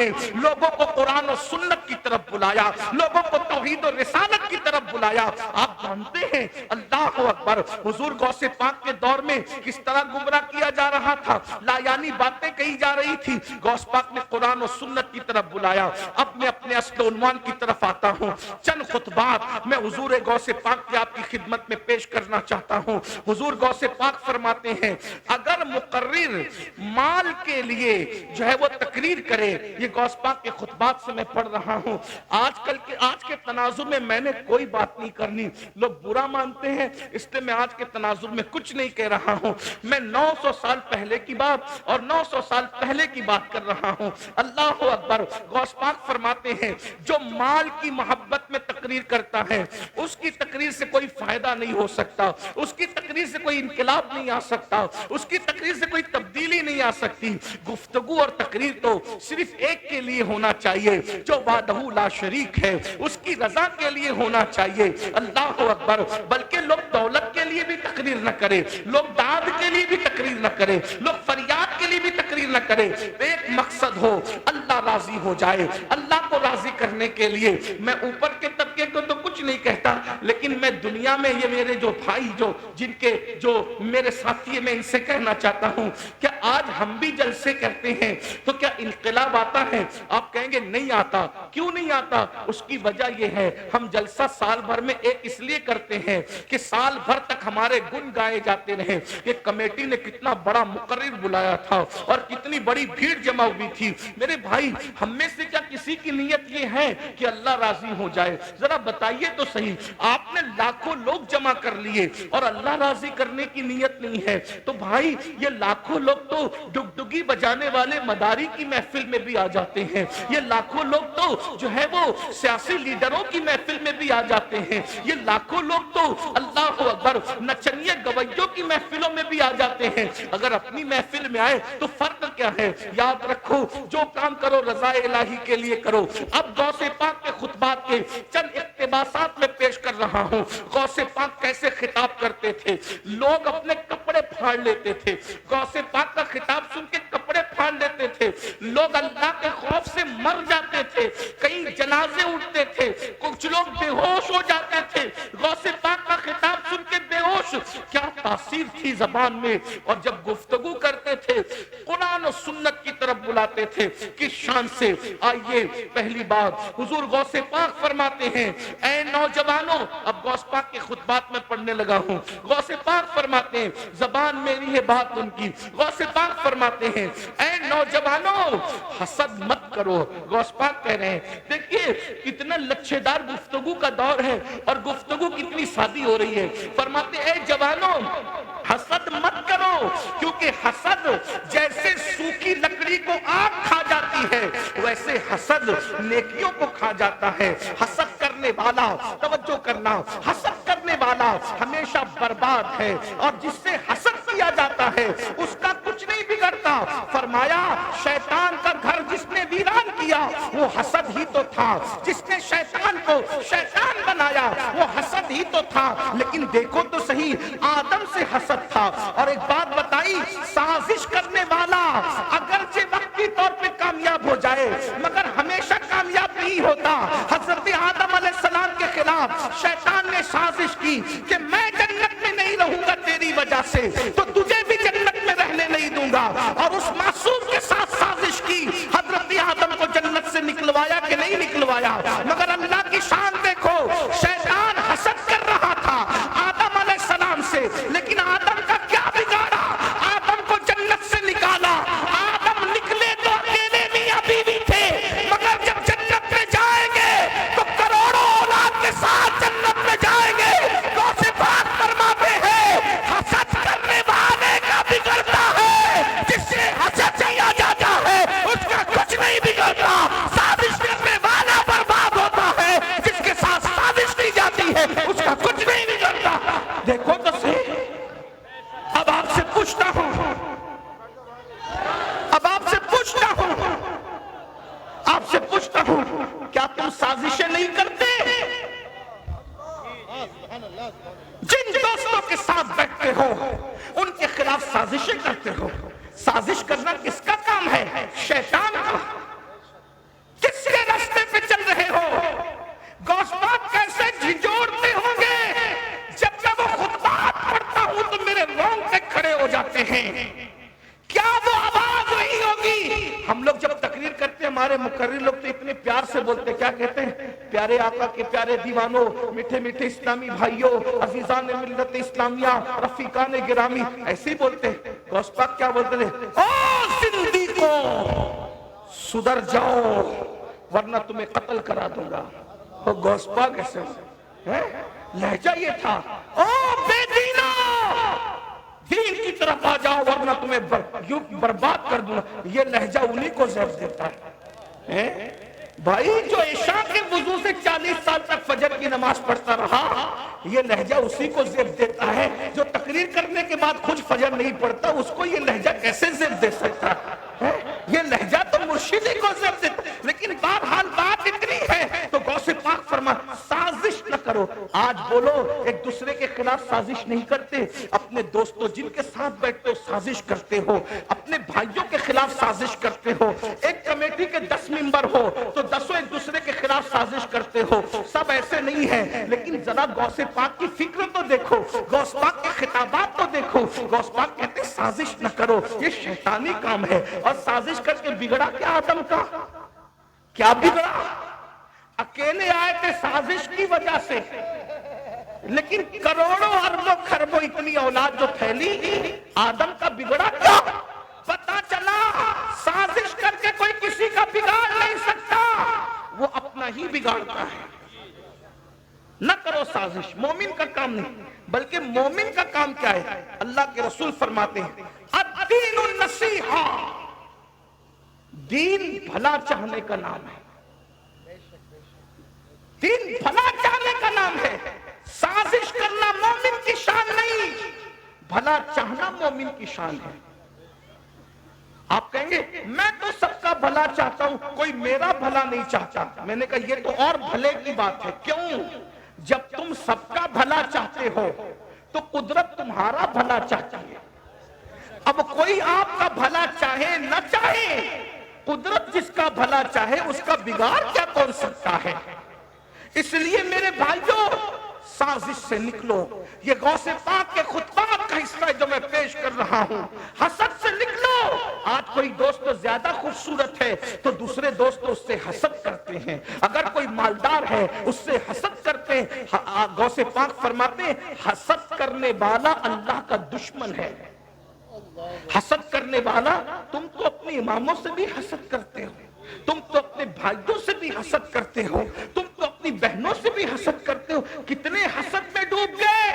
نے لوگوں کو قرآن و سنت کی طرف بلایا، لوگوں کو توحید و رسالت کی طرف بلایا۔ آپ جانتے ہیں اللہ اکبر حضور غوث پاک کے دور میں کس طرح گمراہ کیا جا رہا تھا، لا یعنی باتیں کہی جا رہی تھی۔ غوث پاک نے قرآن و سنت کی طرف بلایا۔ اب میں اپنے اصل عنوان کی طرف آتا ہوں۔ چند خطبات میں حضور غوث پاک کی آپ کی خدمت میں پیش کرنا چاہتا ہوں۔ حضور غوث پاک فرماتے ہیں اگر مقرر مال کے لیے جو ہے وہ تقریر کرے، یہ غوث پاک کے خطبات سے میں پڑھ رہا ہوں۔ آج کے تناظر میں میں نے کوئی بات نہیں کرنی، لوگ برا مانتے ہیں، اس لیے میں آج کے تناظر میں کچھ نہیں کہہ رہا ہوں۔ میں 900 سال پہلے کی بات اور 900 سال پہلے کی بات کر رہا ہوں۔ اللہ اکبر غوث پاک فرماتے ہیں جو مال کی محبت میں تقریر کرتا ہے اس کی تقریر سے کوئی فائدہ نہیں ہو سکتا، اس کی تقریر سے کوئی انقلاب نہیں آ سکتا، اس کی تقریر سے کوئی تبدیلی نہیں آ سکتی۔ گفتگو اور تقریر تو صرف ایک کے لیے ہونا چاہیے جو وحدہ لا شریک ہے، اس کی رضا کے لیے ہونا چاہیے۔ اللہ اکبر بلکہ لوگ دولت کے لیے بھی تقریر نہ کرے، لوگ داد کے لیے بھی تقریر نہ کرے، لوگ فریاد کے لیے بھی تقریر نہ کرے، ایک مقصد ہو اللہ راضی ہو جائے۔ اللہ کو راضی کرنے کے لیے میں اوپر کے طبقے کو تو کچھ نہیں کہتا، لیکن میں دنیا میں یہ میرے جو بھائی جو میرے ساتھی ہیں میں ان سے کہنا چاہتا ہوں کہ آج ہم بھی جلسے کرتے ہیں تو کیا انقلاب آتا ہے؟ آپ کہیں گے نہیں آتا۔ کیوں نہیں آتا؟ اس کی وجہ یہ ہے ہم جلسہ سال بھر میں ایک اس لیے کرتے ہیں کہ سال بھر تک ہمارے گن گائے جاتے رہیں۔ یہ کمیٹی نے کتنا بڑا مقرر بلایا تھا اور کتنی بڑی بھیڑ جمع ہوئی تھی۔ میرے بھائی ہم میں سے کیا کسی کی نیت یہ ہے کہ اللہ راضی ہو جائے؟ ذرا بتائیے تو صحیح، آپ نے لاکھوں لوگ جمع کر لیے اور اللہ راضی کرنے کی نیت نہیں ہے تو بھائی یہ لاکھوں لوگ تو ڈگڈگی بجانے والے مداری کی محفل میں بھی آ جاتے ہیں، یہ لاکھوں لوگ تو جو ہے وہ سیاسی لیڈروں کی محفل میں بھی آ جاتے ہیں، یہ لاکھوں لوگ تو اللہ اکبر نچنیے گویوں کی محفلوں میں بھی آ جاتے ہیں۔ اگر اپنی محفل میں آئے تو فرق کیا ہے؟ یاد رکھو جو کام کرو رضا الہی کے لیے کرو۔ اب غوث پاک کے خطبات کے چند اقتباسات میں پیش کر رہا ہوں۔ غوث پاک کیسے خطاب کرتے تھے؟ لوگ اپنے کپڑے پھاڑ لیتے تھے، غوث پاک کا خطاب سن کے کپڑے پھاڑ لیتے تھے، لوگ اللہ کے خوف سے مر جاتے تھے، کئی جنازے اٹھتے تھے، کچھ لوگ بے ہوش ہو جاتے تھے۔ غوث پاک کا خطاب سن کے بے ہوش، کیا تاثیر تھی زبان میں، اور جب گفتگو کرتے تھے قرآن و سنت کی طرف بلاتے تھے کس شان سے۔ آئیے پہلی بات حضور غوث پاک فرماتے ہیں اے نوجوانوں، اب غوث پاک کے خطبات میں پڑھنے لگا ہوں۔ غوث پاک فرماتے ہیں زبان میری ہے بات ان کی، غوث پاک فرماتے ہیں اے نوجوانوں حسد مت کرو۔ غوث پاک کہہ رہے ہیں دیکھیے کتنا لچھے دار گفتگو کا دور ہے اور گفتگو کتنی سادی ہو رہی ہے۔ فرماتے اے جوانوں حسد مت کرو، کیونکہ حسد جیسے سوکھی لکڑی کو آگ کھا جاتی ہے ویسے حسد نیکیوں کو کھا جاتا ہے۔ حسد کرنے والا، توجہ کرنا، حسد کرنے والا ہمیشہ برباد ہے اور جس سے حسد کیا جاتا ہے اس کا کچھ نہیں بگڑتا۔ فرمایا شیطان کا گھر جس نے ویران کیا وہ حسد ہی تو تھا، جس نے شیطان کو شیطان بنایا وہ حسد ہی تو تھا۔ لیکن دیکھو تو صحیح آدم سے حسد تھا۔ اور ایک بات بتائی، سازش کرنے والا اگرچہ وقتی طور پہ کامیاب ہو جائے مگر ہمیشہ کامیاب نہیں ہوتا۔ حضرت آدم علیہ السلام کے خلاف شیطان نے سازش کی کہ میں جنت میں نہیں رہوں گا تیری وجہ سے تو تجھے بھی جنت میں رہنے نہیں دوں گا، اور اس معصوم کے ساتھ سازش کی۔ حضرت آدم کو جنت سے نکلوایا کہ نہیں نکلوایا؟ مگر اللہ کی شان دیکھو، شیطان حسد کر رہا تھا آدم علیہ السلام سے، لیکن آدم کا کیا بگاڑا؟ آدم کو جنت سے نکالا۔ آدم نکلے تو اکیلے میاں بیوی تھے، مگر جب جنت میں جائیں گے تو کروڑوں اولاد کے ساتھ جنت میں جائیں گے۔ غوث پاک فرماتے ہیں حسد کرنے والے کا بگڑتا ہے، جس سے حسد کیا جاتا ہے اس کا کچھ نہیں بگڑتا۔ سازش کرنے والا برباد ہوتا ہے، جس کے ساتھ سازش کی جاتی ہے اس کا کچھ نہیں بگڑتا۔ دیکھو تو صحیح، اب آپ سے پوچھتا ہوں کیا تم سازشیں نہیں کرتے؟ جن دوستوں کے ساتھ بیٹھتے ہو ان کے خلاف سازشیں کرتے ہو۔ سازش کرنا کس کا کام ہے؟ شیطان کا۔ ہمارے مقرر لوگ تو اتنے پیار سے بولتے، کیا کہتے ہیں؟ پیارے آقا کے پیارے دیوانوں، میٹھے میٹھے اسلامی بھائیوں، عزیزان ملت اسلامیہ، رفیقان گرامی، ایسے ہی بولتے ہیں۔ غوث پاک کیا بولتے تھے؟ او زندگیوں سدھر جاؤ ورنہ تمہیں قتل کرا دوں گا۔ وہ غوث پاک ایسے لہجہ یہ تھا، او بے دینہ دین کی طرف آ جاؤ ورنہ تمہیں برباد کر دوں گا۔ یہ لہجہ انہی کو زیب دیتا ہے۔ بھائی جو عشاء کے وضو سے 40 سال تک فجر کی نماز پڑھتا رہا، یہ لہجہ اسی کو زیب دیتا ہے۔ جو تقریر کرنے کے بعد خود فجر نہیں پڑھتا، اس کو یہ لہجہ کیسے زیب دے سکتا ہے؟ یہ لہجہ تو مرشدی کو زیب دیتا ہے۔ لیکن بہرحال بات اتنی ہے تو غوث پاک فرما سازش نہ کرو۔ آج بولو ایک دوسرے کے خلاف سازش نہیں کرتے، اپنے دوستوں جن کے ساتھ بیٹھتے ہو سازش کرتے ہو، اپنے بھائیوں کے خلاف سازش کرتے ہو۔ ایک کمیٹی کے 10 ممبر ہو تو 10 ایک دوسرے کے خلاف سازش کرتے ہو۔ سب ایسے نہیں ہیں، لیکن ذرا غوث پاک کی فکر تو دیکھو، غوث پاک کے خطابات تو دیکھو۔ غوث پاک کہتے ہیں سازش نہ کرو، یہ شیطانی کام ہے۔ اور سازش کر کے بگڑا کیا آدم کا؟ کیا بگڑا؟ اکیلے آئے تھے سازش کی وجہ سے، لیکن کروڑوں اربوں خربوں اتنی اولاد جو پھیلی، آدم کا بگڑا کیا؟ پتا چلا سازش کر کے کوئی کسی کا بگاڑ نہیں سکتا، وہ اپنا ہی بگاڑتا ہے۔ نہ کرو سازش، مومن کا کام نہیں، بلکہ مومن کا کام کیا ہے؟ اللہ کے رسول فرماتے ہیں الدین النصیحہ، دین بھلا چاہنے کا نام ہے۔ دین بھلا چاہنے کا نام ہے۔ سازش کرنا مومن کی شان نہیں، بھلا چاہنا مومن کی شان ہے۔ آپ کہیں گے میں تو سب کا بھلا چاہتا ہوں، کوئی میرا بھلا نہیں چاہتا۔ میں نے کہا یہ تو اور بھلے کی بات ہے۔ کیوں؟ جب تم سب کا بھلا چاہتے ہو تو قدرت تمہارا بھلا چاہتی ہے۔ اب کوئی آپ کا بھلا چاہے نہ چاہے، قدرت جس کا بھلا چاہے اس کا بگاڑ کیا کون سکتا ہے؟ اس لیے میرے بھائیوں سازش سے نکلو۔ یہ غوث پاک کے خطبات کا حصہ ہے جو میں پیش کر رہا ہوں۔ حسد سے نکلو۔ آج کوئی دوست زیادہ خوبصورت ہے تو دوسرے دوست اس سے حسد کرتے ہیں، اگر کوئی مالدار ہے اس سے حسد کرتے ہیں۔ غوث پاک فرماتے ہیں حسد کرنے والا اللہ کا دشمن ہے۔ حسد کرنے والا، تم تو اپنے اماموں سے بھی حسد کرتے ہو، تم تو اپنے بھائیوں سے بھی حسد کرتے ہو، تم تو اپنی بہنوں سے بھی حسد کرتے ہو۔ کتنے حسد میں ڈوب گئے۔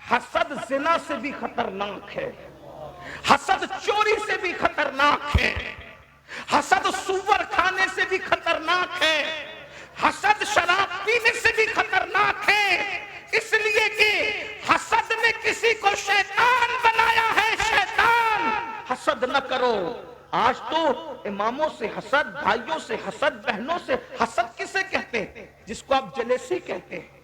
حسد زنا سے بھی خطرناک ہے، حسد چوری سے بھی خطرناک ہے، حسد سور کھانے سے بھی خطرناک ہے، حسد شراب پینے سے بھی خطرناک ہے۔ اس لیے کہ حسد نے کسی کو شیطان بنایا ہے۔ شیطان، حسد نہ کرو۔ آج تو اماموں سے حسد، بھائیوں سے حسد، بہنوں سے حسد کسے کہتے ہیں؟ جس کو آپ جلیسی کہتے ہیں،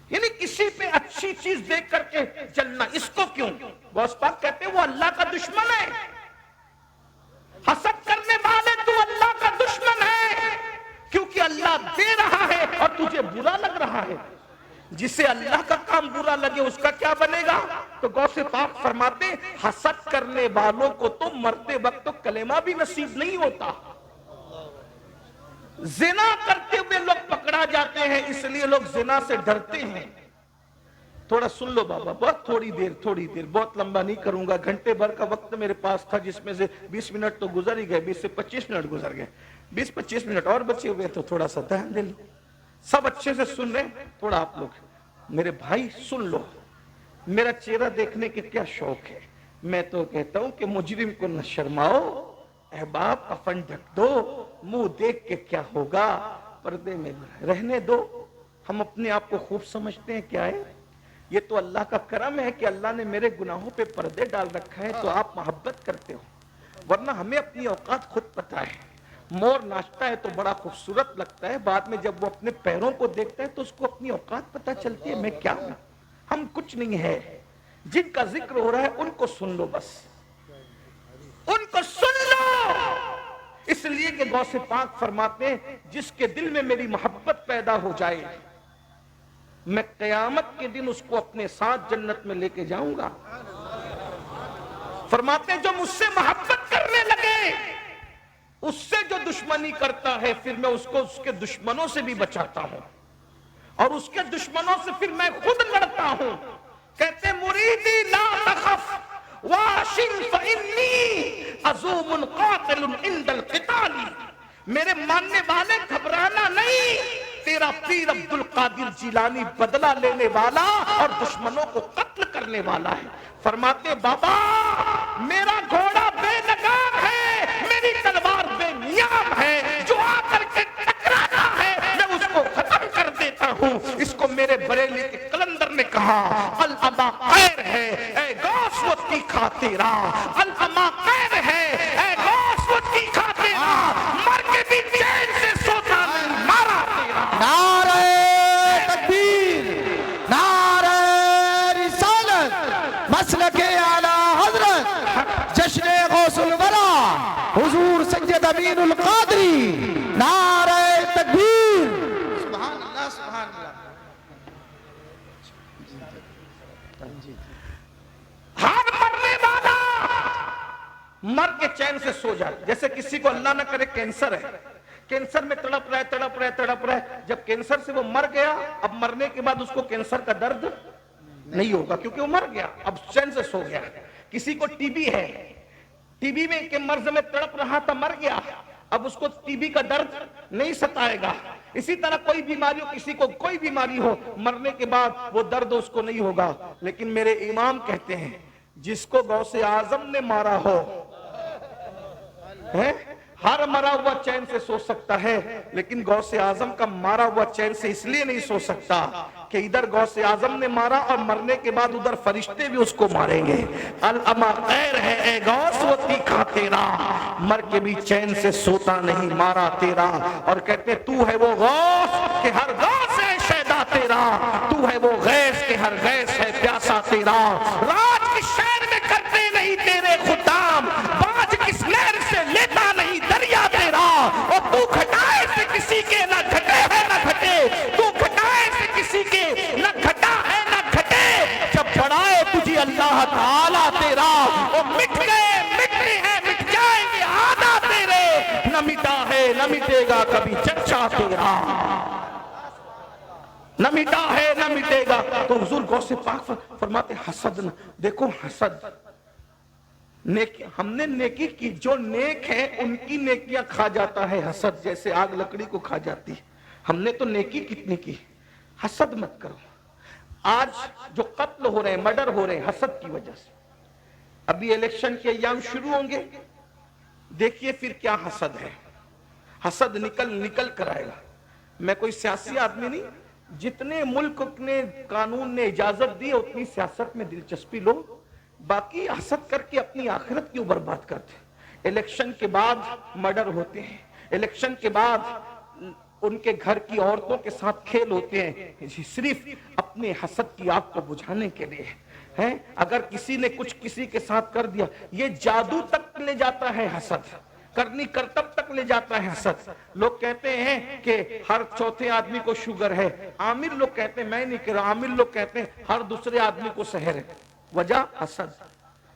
یعنی کسی پہ اچھی چیز دیکھ کر کے جلنا۔ اس کو کیوں؟ غوث پاک کہتے ہیں وہ اللہ کا دشمن ہے۔ حسد کرنے والے تو اللہ کا دشمن ہے، کیونکہ اللہ دے رہا ہے اور تجھے برا لگ رہا ہے۔ جسے اللہ کا کام برا لگے اس کا کیا بنے گا؟ تو غوث پاک فرماتے ہیں حسد کرنے والوں کو تو مرتے وقت تو کلمہ بھی نصیب نہیں ہوتا۔ زنا کرتے ہوئے لوگ پکڑا جاتے ہیں، اس لیے لوگ زنا سے ڈرتے ہیں۔ تھوڑا سن لو بابا، بہت تھوڑی دیر، بہت لمبا نہیں کروں گا۔ گھنٹے بھر کا وقت میرے پاس تھا، جس میں سے 20 منٹ تو گزر ہی گئے، 20 سے 25 منٹ گزر گئے، 20-25 منٹ اور بچے ہوئے تو تھوڑا سا دھیان دے لو۔ سب اچھے سے سن رہے ہیں؟ تھوڑا آپ لوگ میرے بھائی سن لو۔ میرا چہرہ دیکھنے کے کیا شوق ہے۔ میں تو کہتا ہوں کہ مجرم کو نہ شرماؤ، احباب کفن ڈھک دو، منہ دیکھ کے کیا ہوگا، پردے میں رہنے دو۔ ہم اپنے آپ کو خوب سمجھتے ہیں، کیا ہے یہ؟ تو اللہ کا کرم ہے کہ اللہ نے میرے گناہوں پہ پردے ڈال رکھا ہے تو آپ محبت کرتے ہو، ورنہ ہمیں اپنی اوقات خود پتہ ہے۔ مور ناچتا ہے تو بڑا خوبصورت لگتا ہے، بعد میں جب وہ اپنے پیروں کو دیکھتا ہے تو اس کو اپنی اوقات پتہ چلتی ہے، میں کیا ہوں، ہم کچھ نہیں ہے۔ جن کا ذکر ہو رہا ہے ان کو سن لو، بس ان کو سن لو۔ اس لیے کہ غوث پاک فرماتے ہیں جس کے دل میں میری محبت پیدا ہو جائے میں قیامت کے دن اس کو اپنے ساتھ جنت میں لے کے جاؤں گا۔ فرماتے ہیں جو مجھ سے محبت کرنے لگے دشمنی کرتا ہے پھر میں اس کو اس کے دشمنوں سے بھی بچاتا ہوں، اور اس کے دشمنوں سے پھر میں خود لڑتا ہوں۔ کہتے مریدی لا تخف واشن فإنی عزوم قاتل عند القتال، میرے ماننے والے گھبرانا نہیں، تیرا پیر عبد القادر جیلانی بدلہ لینے والا اور دشمنوں کو قتل کرنے والا ہے۔ فرماتے بابا میرا گھوڑا بے لگام ہے، میری تلوار بے نیام ہے، جو آ کر کے ٹکراتا ہے میں اس کو ختم کر دیتا ہوں۔ اس کو میرے بریلی کے کلندر نے کہا العما خیر ہے اے غوث و تیکھا تیرا، العما خیر ہے اے غوث و تیکھا تیرا، مر کے بھی چین سے سوتا نہیں مارا تیرا۔ نعرہ تکبیر، نعرہ رسالت، مسلک اعلی حضرت جشن غوث الورا حضور سید امین القادری، نعرہ تکبیر۔ سبحان اللہ سبحان اللہ۔ ہر مرنے والا مر کے چین سے سو جائے۔ جیسے کسی کو اللہ نہ کرے کینسر ہے، کینسر میں تڑپ رہا ہے، جب کینسر سے وہ مر گیا، اب مرنے کے بعد اس کو کینسر کا درد نہیں ہوگا کیونکہ وہ مر گیا، اب چین سے سو گیا۔ کسی کو ٹی بی ہے، ٹی بی میں کے مرض میں تڑپ رہا تھا، مر گیا، اب اس کو ٹی بی کا درد نہیں ستائے گا۔ اسی طرح کوئی بیماری ہو، کسی کو کوئی بیماری ہو، مرنے کے بعد وہ درد اس کو نہیں ہوگا۔ لیکن میرے امام کہتے ہیں جس کو غوث اعظم نے مارا ہو، ہر مرا ہوا چین سے سو سکتا ہے، لیکن غوث اعظم کا مارا ہوا چین سے اس لیے نہیں سو سکتا کہ ادھر غوث اعظم نے مارا اور مرنے کے بعد ادھر فرشتے بھی اس کو ماریں گے۔ العما خیر ہے اے غوث و تیکھا تیرا، مر کے بھی چین سے سوتا نہیں مارا تیرا۔ اور کہتے تو ہے وہ غوث کہ ہر غوث ہے شیدا تیرا، تو ہے وہ غیث کہ ہر غیث ہے پیاسا تیرا۔ راج کس شہر میں کرتے نہیں تیرے خدام، باج کس نہر سے لیتا نہیں دریا تیرا۔ اور تو گھٹائے سے کسی کے نہ گھٹے ہے نہ گھٹے، تو گھٹائے سے کسی کے نہ گھٹا ہے نہ گھٹے، جب بڑھائے تجھے اللہ تعالیٰ تیرا۔ وہ مٹ گئے مٹنے ہیں مٹ جائیں گے آدھا تیرے، نہ مٹا ہے نہ مٹے گا کبھی چچا تیرا، نہ مٹا ہے نہ مٹے گا۔ تو حضور غوث پاک فرماتے حسد نہ دیکھو، حسد ہم نے نیکی کی، جو نیک ہیں ان کی نیکیاں کھا جاتا ہے حسد، جیسے آگ لکڑی کو کھا جاتی ہے۔ ہم نے تو نیکی کتنی کی، حسد مت کرو۔ آج جو قتل ہو رہے ہیں، مرڈر ہو رہے ہیں، حسد کی وجہ سے۔ ابھی الیکشن کے ایام شروع ہوں گے، دیکھیے پھر کیا حسد ہے، حسد نکل کر آئے گا۔ میں کوئی سیاسی آدمی نہیں، جتنے ملک نے قانون نے اجازت دی اتنی سیاست میں دلچسپی لو، باقی حسد کر کے اپنی آخرت کیوں برباد کرتے ہیں۔ الیکشن کے بعد مرڈر ہوتے ہیں، الیکشن کے بعد ان کے گھر کی عورتوں کے ساتھ کھیل ہوتے ہیں، صرف اپنے حسد کی آگ کو بجھانے کے لیے۔ اگر کسی نے کچھ کسی کے ساتھ کر دیا، یہ جادو تک لے جاتا ہے حسد، کرنی کرتب تک لے جاتا ہے حسد۔ لوگ کہتے ہیں کہ ہر چوتھے آدمی کو شوگر ہے، عامر لوگ کہتے ہیں، میں نہیں کہہ رہا، عامر لوگ کہتے ہیں ہر دوسرے آدمی کو سحر ہے۔ وجہ حسد،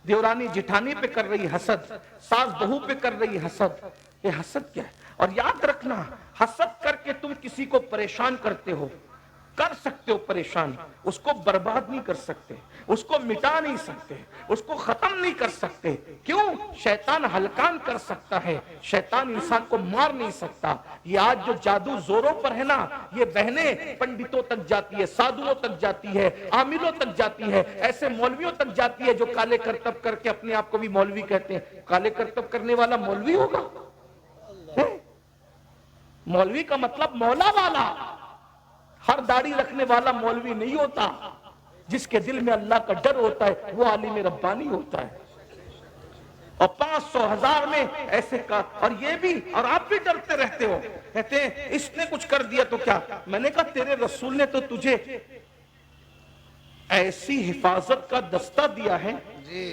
دیورانی جٹھانی پہ کر رہی حسد، ساس بہو پہ کر رہی حسد۔ یہ حسد کیا ہے؟ اور یاد رکھنا، حسد کر کے تم کسی کو پریشان کرتے ہو، کر سکتے ہو پریشان، اس کو برباد نہیں کر سکتے، اس کو مٹا نہیں سکتے، اس کو ختم نہیں کر سکتے۔ کیوں؟ شیطان ہلکان کر سکتا ہے، شیطان انسان کو مار نہیں سکتا۔ یہ آج جو جادو زوروں پر ہے نا، یہ بہنیں پنڈتوں تک جاتی ہے، سادھوؤں تک جاتی ہے، عاملوں تک جاتی ہے، ایسے مولویوں تک جاتی ہے جو کالے کرتب کر کے اپنے آپ کو بھی مولوی کہتے ہیں۔ کالے کرتب کرنے والا مولوی ہوگا؟ مولوی کا مطلب مولا والا، ہر داڑھی رکھنے والا مولوی نہیں ہوتا۔ جس کے دل میں اللہ کا ڈر ہوتا ہے وہ عالم ربانی ہوتا ہے۔ اور 500 1000 میں ایسے کا، اور یہ بھی، اور آپ بھی ڈرتے رہتے ہو، کہتے ہیں اس نے کچھ کر دیا تو کیا؟ میں نے کہا تیرے رسول نے تو تجھے ایسی حفاظت کا دستہ دیا ہے،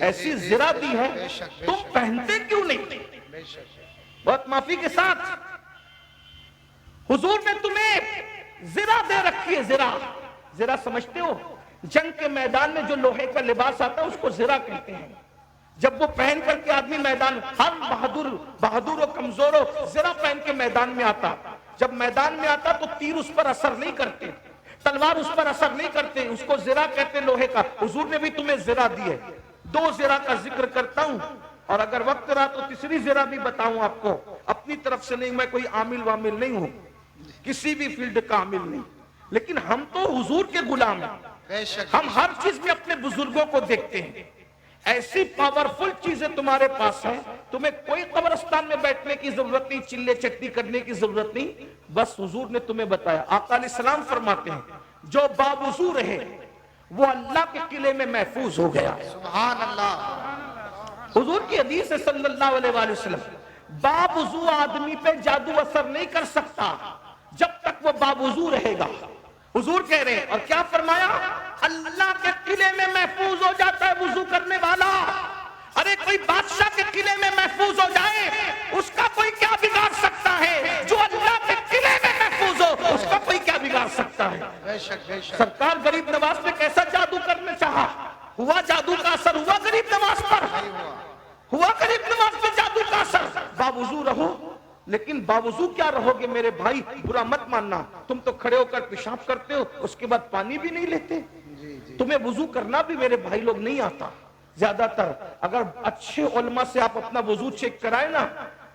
ایسی زرہ دی ہے، تم پہنتے کیوں نہیں؟ بہت معافی کے ساتھ حضور نے تمہیں زرہ دے رکھی ہے۔ زرہ سمجھتے ہو؟ جنگ کے میدان میں جو لوہے کا لباس آتا ہے اس کو زرہ کہتے ہیں۔ جب وہ پہن کر کے آدمی میدان، ہر بہادر و کمزور ہو زرہ پہن کے میدان میں آتا، جب میدان میں آتا تو تیر اس پر اثر نہیں کرتے، تلوار اس پر اثر نہیں کرتے، اس کو زرہ کہتے لوہے کا۔ حضور نے بھی تمہیں زرہ دی ہے۔ 2 زرہ کا ذکر کرتا ہوں، اور اگر وقت رہا تو تیسری زرہ بھی بتاؤں آپ کو، اپنی طرف سے نہیں، میں کوئی عامل وامل نہیں ہوں، کسی بھی فیلڈ کا عامل نہیں، لیکن ہم تو حضور کے غلام ہیں، بے شک ہم ہر چیز میں اپنے بزرگوں کو دیکھتے ہیں۔ ایسی پاورفل چیزیں تمہارے پاس ہیں، تمہیں کوئی قبرستان میں بیٹھنے کی ضرورت نہیں، چلے چٹنی کرنے کی ضرورت نہیں، بس حضور نے تمہیں بتایا۔ آقا علیہ السلام فرماتے ہیں جو باوضو رہے وہ اللہ کے قلعے میں محفوظ ہو گیا۔ سبحان اللہ۔ حضور کی حدیث ہے صلی اللہ علیہ وآلہ وسلم، باوضو آدمی پہ جادو اثر نہیں کر سکتا جب تک وہ باوضو رہے گا۔ حضور کہہ رہے ہیں، اور کیا فرمایا؟ اللہ کے قلعے میں محفوظ ہو جاتا ہے وضو کرنے والا۔ ارے کوئی بادشاہ کے قلعے میں محفوظ ہو جائے، اس کا کوئی کیا بگاڑ سکتا ہے؟ جو اللہ کے قلعے میں محفوظ ہو اس کا کوئی کیا بگاڑ سکتا ہے؟ بے شک بے شک۔ سرکار غریب نواز پہ کیسا جادو کرنا چاہا، ہوا جادو کا اثر ہوا غریب نواز پر، ہوا غریب نواز پہ جادو کا اثر۔ باوضو رہو، لیکن باوضو کیا رہو گے میرے بھائی، برا مت ماننا، تم تو کھڑے ہو کر پیشاب کرتے ہو، اس کے بعد پانی بھی نہیں لیتے، تمہیں وضو کرنا بھی میرے بھائی لوگ نہیں آتا زیادہ تر۔ اگر اچھے علماء سے آپ اپنا وضو چیک کرائے نا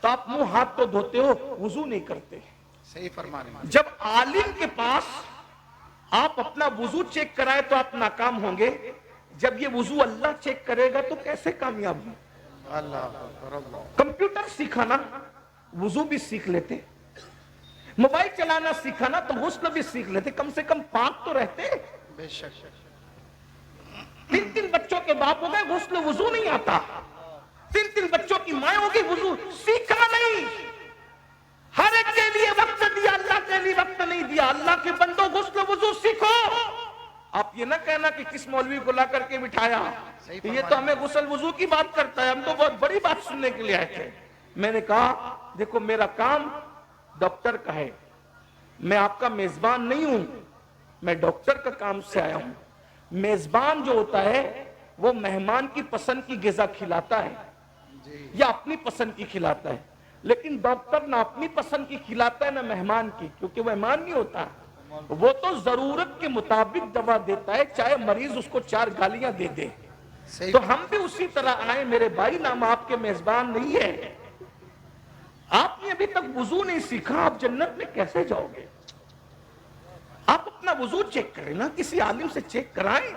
تو آپ منہ ہاتھ تو دھوتے ہو، وضو نہیں کرتے۔ صحیح فرما رہے ہیں۔ جب عالم کے پاس آپ اپنا وضو چیک کرائے تو آپ ناکام ہوں گے، جب یہ وضو اللہ چیک کرے گا تو کیسے کامیاب ہوں؟ اللہ اکبر اللہ۔ کمپیوٹر سیکھانا وضو بھی سیکھ لیتے، موبائل چلانا سیکھانا تو غسل بھی سیکھ لیتے، کم سے کم پاک تو رہتے۔ بے شک۔ 3 بچوں کے باپ ہو گئے، غسل وضو نہیں آتا، 3 بچوں کی مائیں ہو گئی، وضو سیکھا نہیں۔ ہر ایک کے لیے وقت دیا، اللہ کے لیے وقت نہیں دیا۔ اللہ کے بندوں غسل وضو سیکھو۔ آپ یہ نہ کہنا کہ کس مولوی کو لا کر کے بٹھایا، یہ تو ہمیں غسل وضو کی بات کرتا ہے، ہم تو بہت بڑی بات سننے کے لیے آئے تھے۔ میں نے کہا دیکھو میرا کام ڈاکٹر کا ہے، میں آپ کا میزبان نہیں ہوں، میں ڈاکٹر کا کام سے آیا ہوں۔ میزبان جو ہوتا ہے وہ مہمان کی پسند کی غذا کھلاتا ہے یا اپنی پسند کی کھلاتا ہے، لیکن ڈاکٹر نہ اپنی پسند کی کھلاتا ہے نہ مہمان کی، کیونکہ وہ مہمان نہیں ہوتا، وہ تو ضرورت کے مطابق دوا دیتا ہے، چاہے مریض اس کو 4 گالیاں دے دے۔ تو ہم بھی اسی طرح آئے میرے بھائی، نام آپ کے میزبان نہیں ہے۔ آپ نے ابھی تک وضو نہیں سیکھا، آپ جنت میں کیسے جاؤ گے؟ آپ اپنا وضو چیک کریں نا، کسی عالم سے چیک کرائیں۔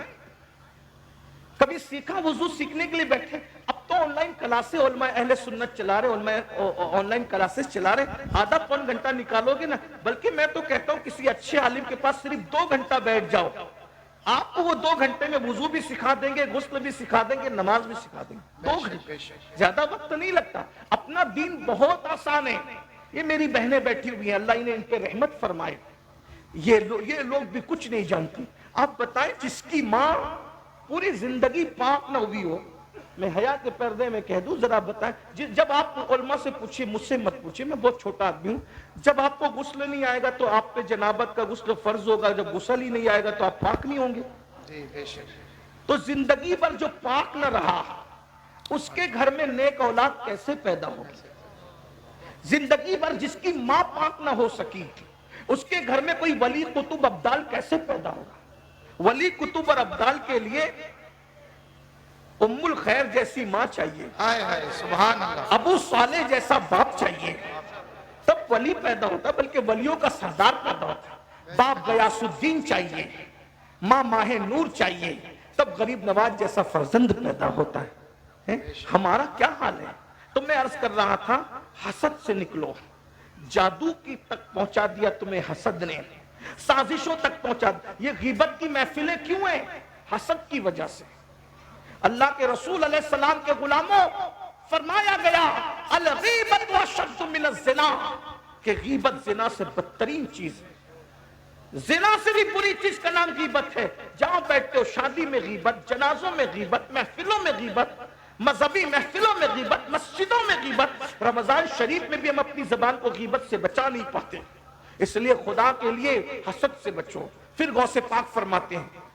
کبھی سیکھا وضو سیکھنے کے لیے بیٹھے، اب تو آن لائن کلاسیں علماء اہل سنت چلا رہے، علماء آن لائن کلاسز چلا رہے، آدھا پون گھنٹہ نکالو گے نا، بلکہ میں تو کہتا ہوں کسی اچھے عالم کے پاس صرف 2 گھنٹہ بیٹھ جاؤ، آپ کو وہ 2 گھنٹے میں وضو بھی سکھا دیں گے، غسل بھی سکھا دیں گے، نماز بھی سکھا دیں گے۔ 2 گھنٹے، زیادہ وقت نہیں لگتا۔ اپنا دین بہت آسان ہے۔ یہ میری بہنیں بیٹھی ہوئی ہیں، اللہ انہیں ان پہ رحمت فرمائے، یہ لوگ بھی کچھ نہیں جانتی۔ آپ بتائیں جس کی ماں پوری زندگی پاک نہ ہوئی ہو، میں حیا کے پردے میں کہہ دوں، ذرا بتائیں، جب آپ علماء سے پوچھیں، مجھ سے مت پوچھیں، میں بہت چھوٹا آدمی ہوں، جب آپ کو غسل نہیں آئے گا تو آپ پہ جنابت کا غسل فرض ہوگا، جب غسل ہی نہیں آئے گا تو آپ پاک نہیں ہوں گے۔ تو زندگی بھر جو پاک نہ رہا، اس کے گھر میں نیک اولاد کیسے پیدا ہوگی؟ زندگی بھر جس کی ماں پاک نہ ہو سکی، اس کے گھر میں کوئی ولی قطب ابدال کیسے پیدا ہوگا؟ ولی قطب اور ابدال کے لیے ام الخیر جیسی ماں چاہیے، سبحان اللہ، ابو صالح جیسا باپ چاہیے، تب ولی پیدا ہوتا، بلکہ ولیوں کا سردار پیدا ہوتا۔ باپ غیاث الدین چاہیے، ماں ماہ نور چاہیے، تب غریب نواز جیسا فرزند پیدا ہوتا ہے۔ ہمارا کیا حال ہے؟ تو میں عرض کر رہا تھا، حسد سے نکلو، جادو کی تک پہنچا دیا تمہیں حسد نے، سازشوں تک پہنچا دیا۔ یہ غیبت کی محفلیں کیوں ہیں؟ حسد کی وجہ سے۔ اللہ کے رسول علیہ السلام کے غلاموں، فرمایا گیا الغیبت اشد من الزنا، کہ غیبت زنا سے بدترین چیز ہے۔ زنا سے بھی بری چیز کا نام غیبت ہے۔ جہاں بیٹھتے ہو، شادی میں غیبت، جنازوں میں غیبت، محفلوں میں غیبت، مذہبی محفلوں میں غیبت، مسجدوں میں غیبت۔ رمضان شریف میں بھی ہم اپنی زبان کو غیبت سے بچا نہیں پاتے، اس لیے خدا کے لیے حسد سے بچو۔ پھر غوث پاک فرماتے ہیں